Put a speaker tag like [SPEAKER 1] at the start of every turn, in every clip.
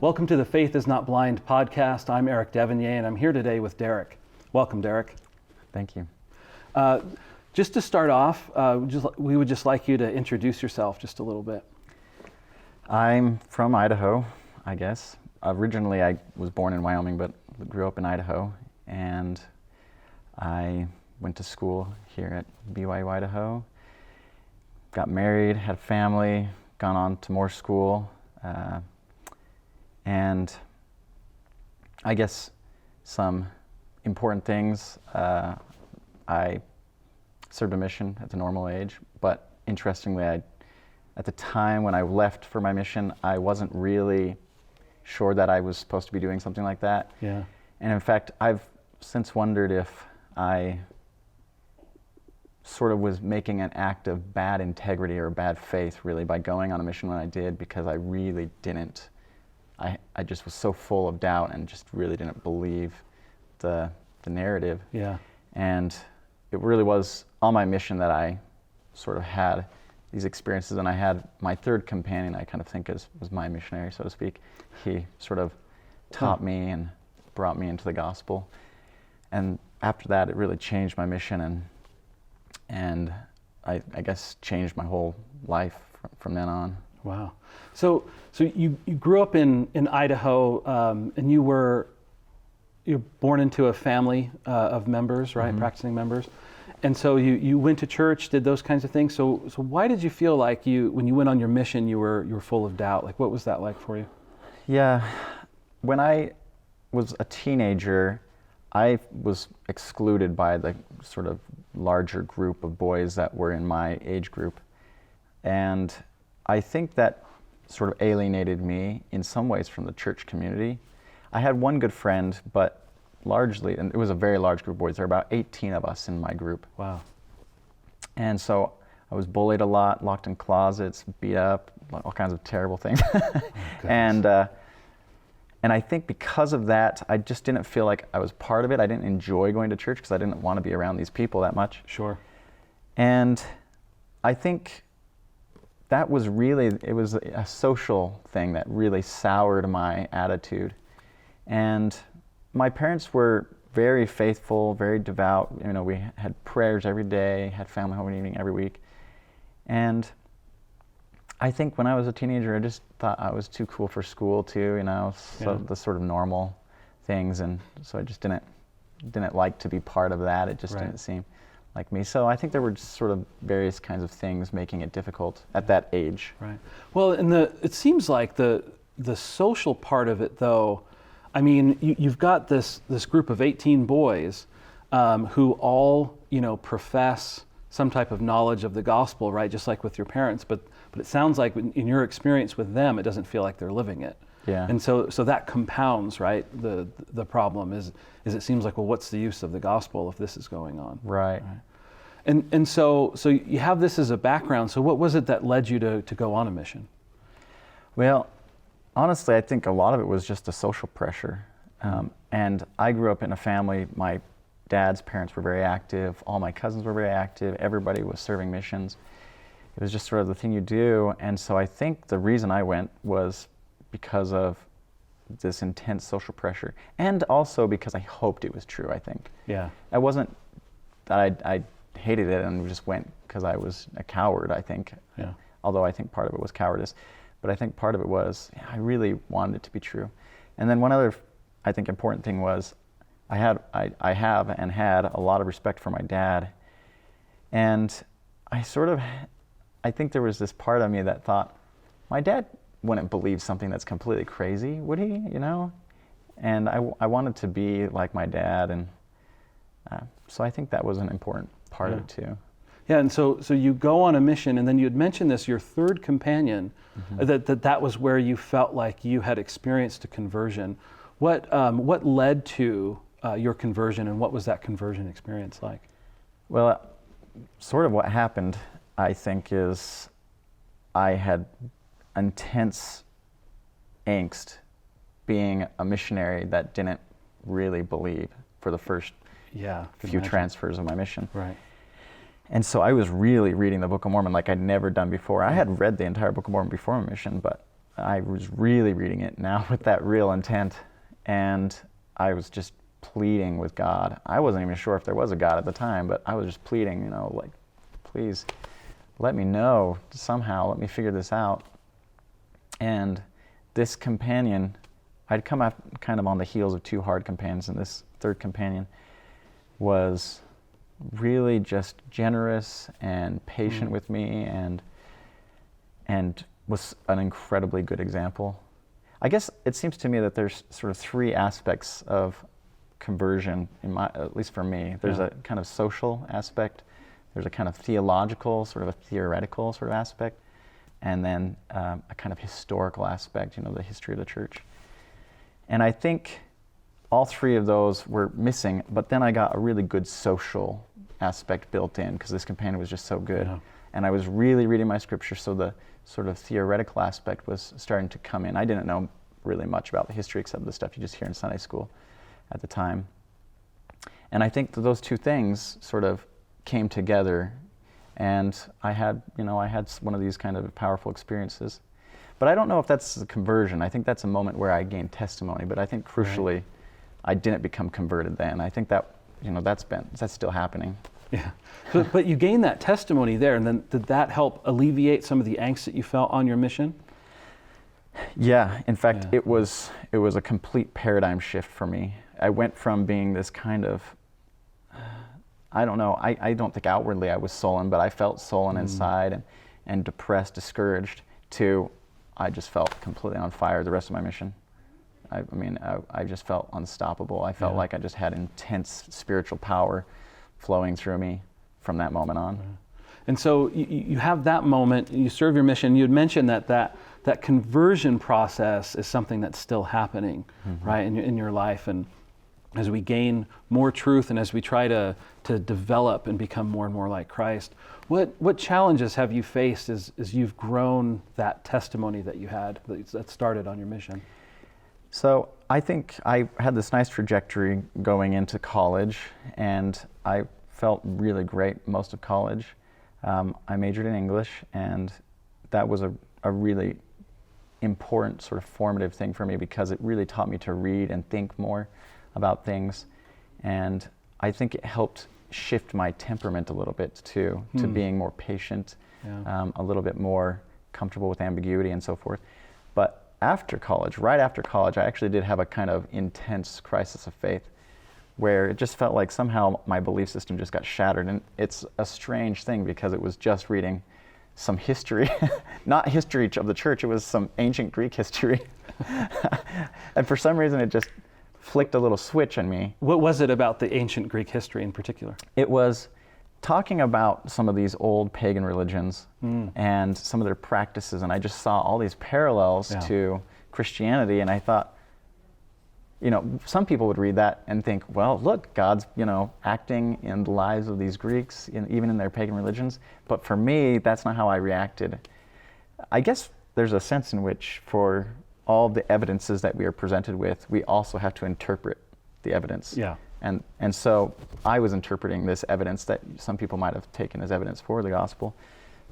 [SPEAKER 1] Welcome to the Faith is Not Blind podcast. I'm Eric Devonier, and I'm here today with Derek. Welcome, Derek.
[SPEAKER 2] Thank you.
[SPEAKER 1] Just to start off, we would just like you to introduce yourself just a little bit.
[SPEAKER 2] I'm from Idaho, I guess. Originally, I was born in Wyoming, but grew up in Idaho, and I went to school here at BYU Idaho, got married, had a family, gone on to more school, and I guess some important things. I served a mission at the normal age, but interestingly, at the time when I left for my mission, I wasn't really sure that I was supposed to be doing something like that.
[SPEAKER 1] Yeah.
[SPEAKER 2] And in fact, I've since wondered if I sort of was making an act of bad integrity or bad faith, really, by going on a mission when I did, because I really didn't. I just was so full of doubt and just really didn't believe the narrative.
[SPEAKER 1] Yeah.
[SPEAKER 2] And it really was on my mission that I sort of had these experiences, and I had my third companion, I kind of think was my missionary, so to speak. He sort of taught me and brought me into the gospel. And after that, it really changed my mission and I guess changed my whole life from then on.
[SPEAKER 1] Wow. So you grew up in Idaho, and you're born into a family of members, right? Mm-hmm. Practicing members. And so you went to church, did those kinds of things. So why did you feel like when you went on your mission, you were full of doubt? Like, what was that like for you?
[SPEAKER 2] Yeah, when I was a teenager, I was excluded by the sort of larger group of boys that were in my age group. And I think that sort of alienated me in some ways from the church community. I had one good friend, but largely, and it was a very large group of boys, there were about 18 of us in my group.
[SPEAKER 1] Wow.
[SPEAKER 2] And so I was bullied a lot, locked in closets, beat up, all kinds of terrible things. Oh, and I think because of that, I just didn't feel like I was part of it. I didn't enjoy going to church because I didn't want to be around these people that much.
[SPEAKER 1] Sure.
[SPEAKER 2] And I think that was it was a social thing that really soured my attitude. And my parents were very faithful, very devout. You know, we had prayers every day, had family home evening every week. And I think when I was a teenager, I just thought I was too cool for school too, you know, so the sort of normal things. And so I just didn't like to be part of that. It just didn't seem like me. So I think there were just sort of various kinds of things making it difficult at that age.
[SPEAKER 1] Right. Well, and it seems like the social part of it, though, I mean, you've got this group of 18 boys who all, profess some type of knowledge of the gospel, right? Just like with your parents, but it sounds like in your experience with them, it doesn't feel like they're living it.
[SPEAKER 2] Yeah.
[SPEAKER 1] And so that compounds, right? The problem is it seems like, well, what's the use of the gospel if this is going on?
[SPEAKER 2] Right.
[SPEAKER 1] And so you have this as a background. So what was it that led you to go on a mission?
[SPEAKER 2] Well, honestly, I think a lot of it was just the social pressure. And I grew up in a family, my dad's parents were very active, all my cousins were very active, everybody was serving missions. It was just sort of the thing you do. And so I think the reason I went was because of this intense social pressure, and also because I hoped it was true, I think.
[SPEAKER 1] Yeah.
[SPEAKER 2] It wasn't that I hated it and just went because I was a coward, I think.
[SPEAKER 1] Yeah.
[SPEAKER 2] Although I think part of it was cowardice. But I think part of it was, I really wanted it to be true. And then one other, I think, important thing was, I have and had a lot of respect for my dad. And I think there was this part of me that thought, my dad wouldn't believe something that's completely crazy, would he, And I wanted to be like my dad, and so I think that was an important part of it too.
[SPEAKER 1] Yeah, and so you go on a mission, and then you had mentioned this, your third companion, that was where you felt like you had experienced a conversion. What led to your conversion, and what was that conversion experience like?
[SPEAKER 2] Well, sort of what happened, I think, is I had intense angst being a missionary that didn't really believe for the first few transfers of my mission.
[SPEAKER 1] Right.
[SPEAKER 2] And so I was really reading the Book of Mormon like I'd never done before. I had read the entire Book of Mormon before my mission, but I was really reading it now with that real intent, and I was just pleading with God. I wasn't even sure if there was a God at the time, but I was just pleading, you know, like, please let me know somehow, let me figure this out. And this companion, I'd come up kind of on the heels of 2 hard companions, and this third companion was really just generous and patient with me, and was an incredibly good example. I guess it seems to me that there's sort of 3 aspects of conversion, at least for me. There's a kind of social aspect, there's a kind of theological, sort of a theoretical sort of aspect, and then a kind of historical aspect, you know, the history of the church. And I think all 3 of those were missing, but then I got a really good social aspect built in because this companion was just so good. Yeah. And I was really reading my scripture, so the sort of theoretical aspect was starting to come in. I didn't know really much about the history except the stuff you just hear in Sunday school at the time. And I think that those 2 things sort of came together, and I had one of these kind of powerful experiences. But I don't know if that's a conversion. I think that's a moment where I gained testimony, but I think crucially, right, I didn't become converted then. I think that, you know, that's still happening.
[SPEAKER 1] Yeah, but you gained that testimony there, and then did that help alleviate some of the angst that you felt on your mission?
[SPEAKER 2] Yeah, in fact, it was a complete paradigm shift for me. I went from being this kind of, I don't know, I don't think outwardly I was sullen, but I felt sullen inside and depressed, discouraged, to I just felt completely on fire the rest of my mission. I just felt unstoppable. I felt like I just had intense spiritual power flowing through me from that moment on.
[SPEAKER 1] And so you have that moment, you serve your mission. You had mentioned that conversion process is something that's still happening, right, in your life. And as we gain more truth and as we try to develop and become more and more like Christ, what challenges have you faced as you've grown that testimony that you had that started on your mission?
[SPEAKER 2] So I think I had this nice trajectory going into college, and I felt really great most of college. I majored in English, and that was a really important sort of formative thing for me because it really taught me to read and think more about things. And I think it helped shift my temperament a little bit too, to being more patient, a little bit more comfortable with ambiguity and so forth. But right after college, I actually did have a kind of intense crisis of faith where it just felt like somehow my belief system just got shattered. And it's a strange thing because it was just reading some history, not history of the church, it was some ancient Greek history. And for some reason it just flicked a little switch in me.
[SPEAKER 1] What was it about the ancient Greek history in particular?
[SPEAKER 2] It was talking about some of these old pagan religions and some of their practices, and I just saw all these parallels to Christianity, and I thought, you know, some people would read that and think, well, look, God's, you know, acting in the lives of these Greeks, even in their pagan religions. But for me, that's not how I reacted. I guess there's a sense in which for all the evidences that we are presented with, we also have to interpret the evidence.
[SPEAKER 1] Yeah.
[SPEAKER 2] And so I was interpreting this evidence that some people might have taken as evidence for the gospel,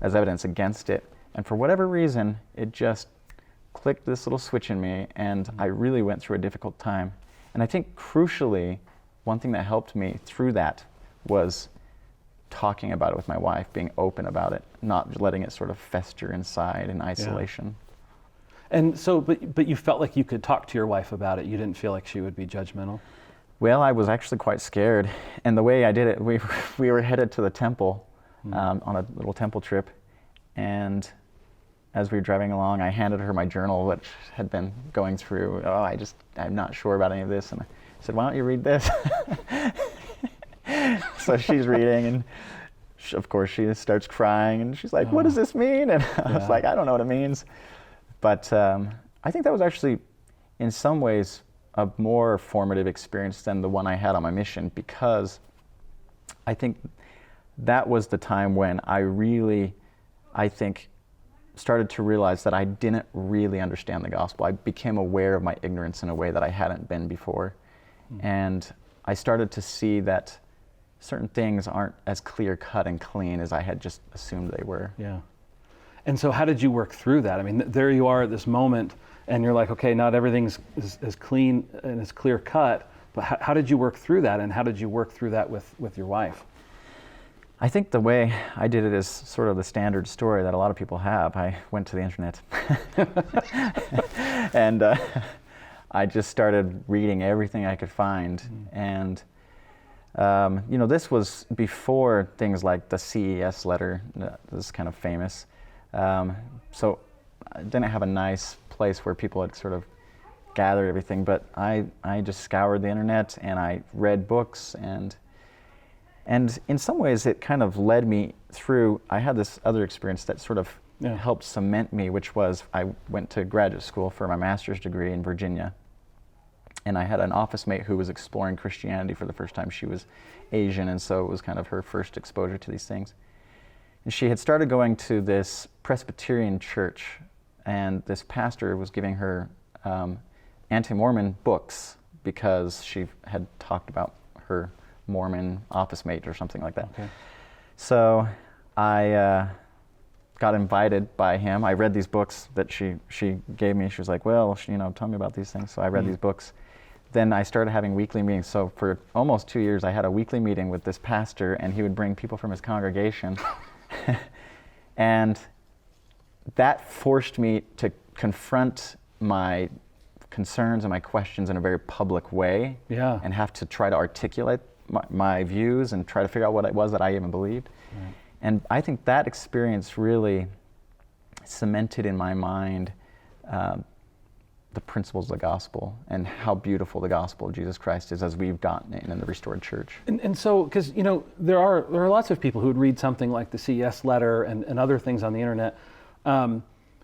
[SPEAKER 2] as evidence against it. And for whatever reason, it just clicked this little switch in me, and I really went through a difficult time. And I think crucially, one thing that helped me through that was talking about it with my wife, being open about it, not letting it sort of fester inside in isolation.
[SPEAKER 1] Yeah. And so, but you felt like you could talk to your wife about it. You didn't feel like she would be judgmental?
[SPEAKER 2] Well, I was actually quite scared. And the way I did it, we were headed to the temple on a little temple trip. And as we were driving along, I handed her my journal, which had been going through, I'm not sure about any of this. And I said, why don't you read this? So she's reading, and of course she starts crying, and she's like, what does this mean? And I was like, I don't know what it means. But I think that was actually, in some ways, a more formative experience than the one I had on my mission, because I think that was the time when I really, started to realize that I didn't really understand the gospel. I became aware of my ignorance in a way that I hadn't been before. And I started to see that certain things aren't as clear cut and clean as I had just assumed they were.
[SPEAKER 1] Yeah. And so how did you work through that? I mean, there you are at this moment, and you're like, okay, not everything's as clean and as clear cut, but how did you work through that, and how did you work through that with your wife?
[SPEAKER 2] I think the way I did it is sort of the standard story that a lot of people have. I went to the internet and I just started reading everything I could find. And this was before things like the CES letter that was kind of famous. So I didn't have a nice place where people had sort of gathered everything, but I just scoured the internet and I read books, and in some ways it kind of led me through. I had this other experience that sort of helped cement me, which was I went to graduate school for my master's degree in Virginia, and I had an office mate who was exploring Christianity for the first time. She was Asian, and so it was kind of her first exposure to these things. And she had started going to this Presbyterian church, and this pastor was giving her anti-Mormon books because she had talked about her Mormon office mate or something like that.
[SPEAKER 1] Okay.
[SPEAKER 2] So I got invited by him. I read these books that she gave me. She was like, well, tell me about these things. So I read these books. Then I started having weekly meetings. So for almost 2 years, I had a weekly meeting with this pastor, and he would bring people from his congregation. And that forced me to confront my concerns and my questions in a very public way, and have to try to articulate my views and try to figure out what it was that I even believed. Right. And I think that experience really cemented in my mind the principles of the gospel and how beautiful the gospel of Jesus Christ is as we've gotten it in the restored church.
[SPEAKER 1] And so, because there are lots of people who would read something like the CES letter and other things on the internet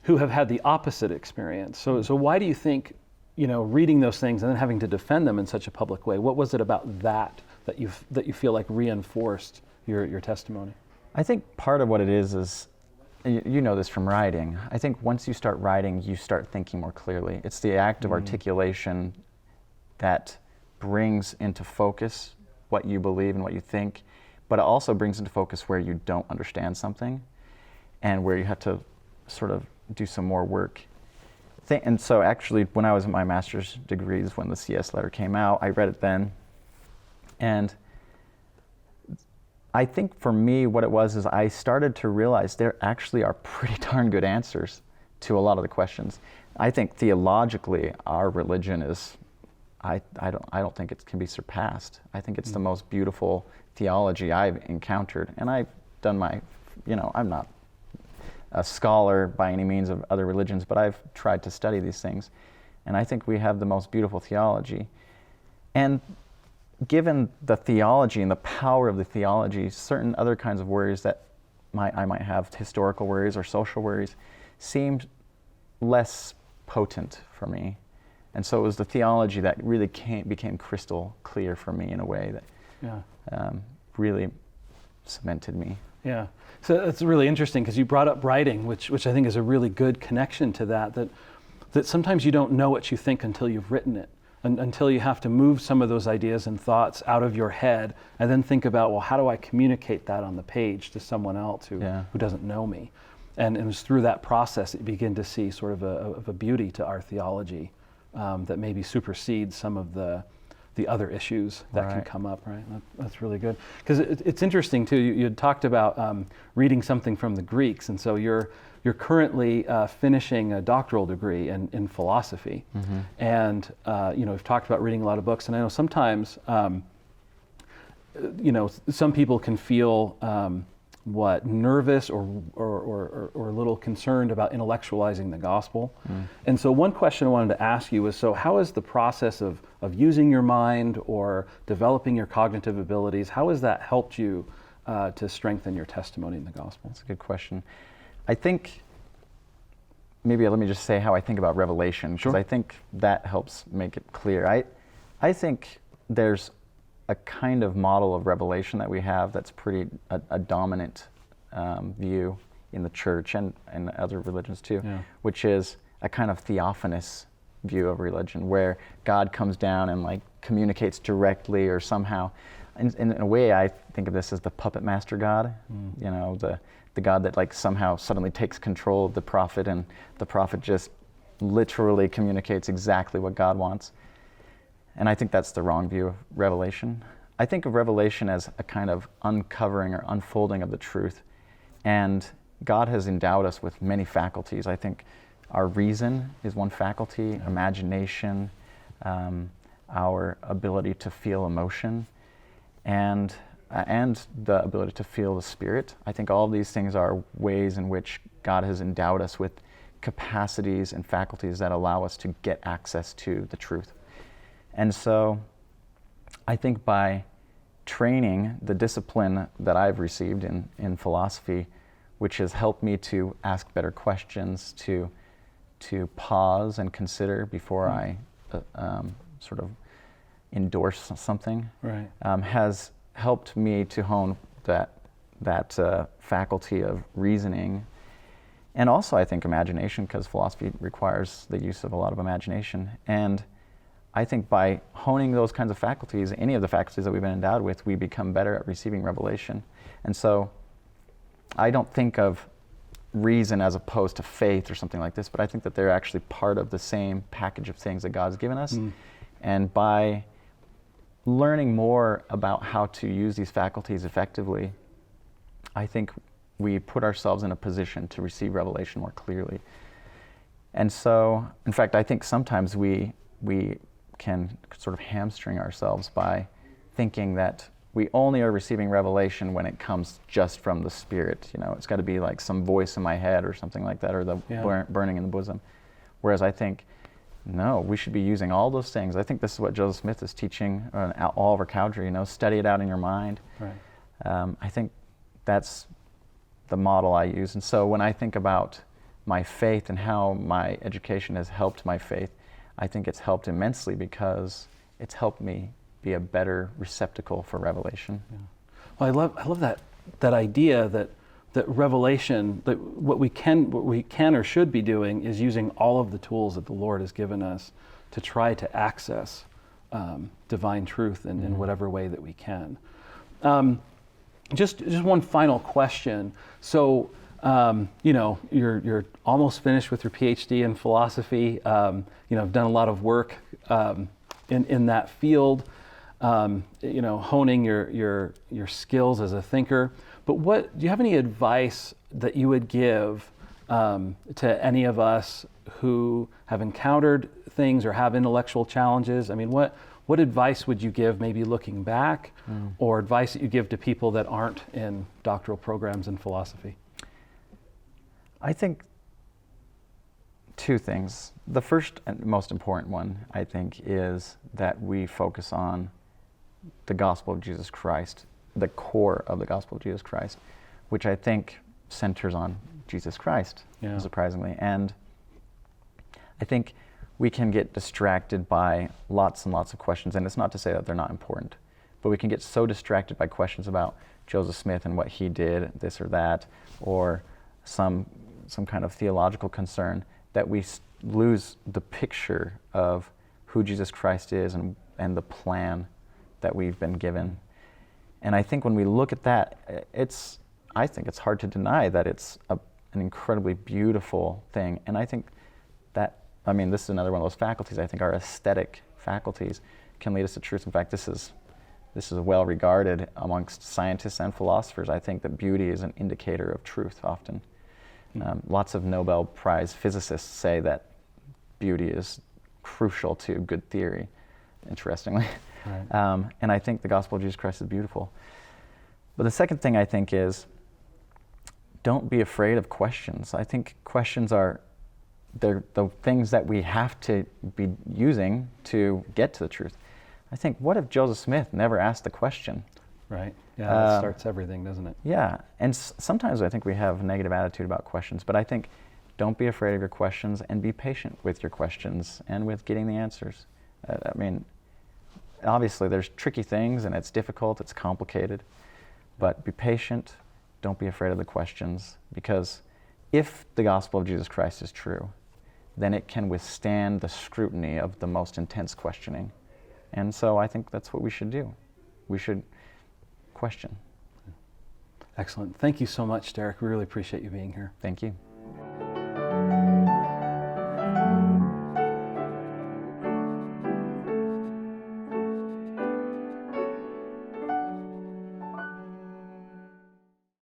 [SPEAKER 1] who have had the opposite experience. So why do you think, reading those things and then having to defend them in such a public way, what was it about that you feel like reinforced your testimony?
[SPEAKER 2] I think part of what it is you know this from writing. I think once you start writing, you start thinking more clearly. It's the act of articulation that brings into focus what you believe and what you think, but it also brings into focus where you don't understand something and where you have to sort of do some more work. And so actually, when I was in my master's degrees, when the CS letter came out, I read it then. And I think for me, what it was is I started to realize there actually are pretty darn good answers to a lot of the questions. I think theologically, our religion is, I don't think it can be surpassed. I think it's the most beautiful theology I've encountered. And I've done I'm not a scholar by any means of other religions, but I've tried to study these things. And I think we have the most beautiful theology. And given the theology and the power of the theology, certain other kinds of worries that I might have, historical worries or social worries, seemed less potent for me. And so it was the theology that really became crystal clear for me in a way that really cemented me.
[SPEAKER 1] Yeah, so it's really interesting because you brought up writing, which I think is a really good connection to that sometimes you don't know what you think until you've written it. Until you have to move some of those ideas and thoughts out of your head and then think about, well, how do I communicate that on the page to someone else who doesn't know me? And it was through that process that you begin to see sort of a beauty to our theology that maybe supersedes some of the other issues that can come up, right? That's really good. Because it's interesting, too. You had talked about reading something from the Greeks, and so you're currently finishing a doctoral degree in philosophy. And, we've talked about reading a lot of books, and I know sometimes, some people can feel nervous or a little concerned about intellectualizing the gospel. And so one question I wanted to ask you was, so how is the process of using your mind or developing your cognitive abilities, how has that helped you to strengthen your testimony in the gospel?
[SPEAKER 2] That's a good question. I think, maybe let me just say how I think about revelation, because I think that helps make it clear. I think there's a kind of model of revelation that we have that's pretty a dominant view in the church and other religions too, which is a kind of theophanous view of religion where God comes down and communicates directly or somehow. In a way, I think of this as the puppet master God, the God that like somehow suddenly takes control of the prophet and the prophet just literally communicates exactly what God wants. And I think that's the wrong view of revelation. I think of revelation as a kind of uncovering or unfolding of the truth. And God has endowed us with many faculties. I think our reason is one faculty, imagination, our ability to feel emotion, and the ability to feel the Spirit. I think all of these things are ways in which God has endowed us with capacities and faculties that allow us to get access to the truth. And so I think by training the discipline that I've received in philosophy, which has helped me to ask better questions, to pause and consider before I sort of endorse something,
[SPEAKER 1] Right.
[SPEAKER 2] Has helped me to hone that faculty of reasoning. And also I think imagination, because philosophy requires the use of a lot of imagination. And I think by honing those kinds of faculties, any of the faculties that we've been endowed with, we become better at receiving revelation. And so I don't think of reason as opposed to faith or something like this, but I think that they're actually part of the same package of things that God's given us. And by learning more about how to use these faculties effectively, I think we put ourselves in a position to receive revelation more clearly. And so, in fact, I think sometimes we can sort of hamstring ourselves by thinking that we only are receiving revelation when it comes just from the Spirit. You know, it's got to be like some voice in my head or something like that, or the burning in the bosom. Whereas I think, no, we should be using all those things. I think this is what Joseph Smith is teaching on Oliver Cowdery, you know, study it out in your mind.
[SPEAKER 1] Right.
[SPEAKER 2] I think that's the model I use. And so when I think about my faith and how my education has helped my faith, I think it's helped immensely because it's helped me be a better receptacle for revelation.
[SPEAKER 1] Yeah. Well, I love that idea that revelation, that what we can or should be doing is using all of the tools that the Lord has given us to try to access divine truth in whatever way that we can. Just one final question. So, you know, you're almost finished with your PhD in philosophy. You know, I've done a lot of work in that field. You know, honing your skills as a thinker. But do you have any advice that you would give to any of us who have encountered things or have intellectual challenges? I mean, what advice would you give, maybe looking back, or advice that you give to people that aren't in doctoral programs in philosophy?
[SPEAKER 2] I think two things. The first and most important one, I think, is that we focus on the gospel of Jesus Christ, the core of the gospel of Jesus Christ, which I think centers on Jesus Christ, surprisingly. And I think we can get distracted by lots and lots of questions, and it's not to say that they're not important, but we can get so distracted by questions about Joseph Smith and what he did, this or that, or some kind of theological concern, that we lose the picture of who Jesus Christ is and the plan that we've been given. And I think when we look at that, I think it's hard to deny that it's an incredibly beautiful thing. And I think that, I mean, this is another one of those faculties. I think our aesthetic faculties can lead us to truth. In fact, this is well regarded amongst scientists and philosophers. I think that beauty is an indicator of truth often. Lots of Nobel Prize physicists say that beauty is crucial to good theory, interestingly. Right. And I think the gospel of Jesus Christ is beautiful. But the second thing I think is, don't be afraid of questions. I think questions they're the things that we have to be using to get to the truth. I think, what if Joseph Smith never asked the question?
[SPEAKER 1] Right. Yeah, that starts everything, doesn't it?
[SPEAKER 2] Yeah, and sometimes I think we have a negative attitude about questions, but I think don't be afraid of your questions and be patient with your questions and with getting the answers. I mean, obviously there's tricky things and it's difficult, it's complicated, but be patient, don't be afraid of the questions, because if the gospel of Jesus Christ is true, then it can withstand the scrutiny of the most intense questioning. And so I think that's what we should do. We should question.
[SPEAKER 1] Excellent. Thank you so much, Derek. We really appreciate you being here.
[SPEAKER 2] Thank you.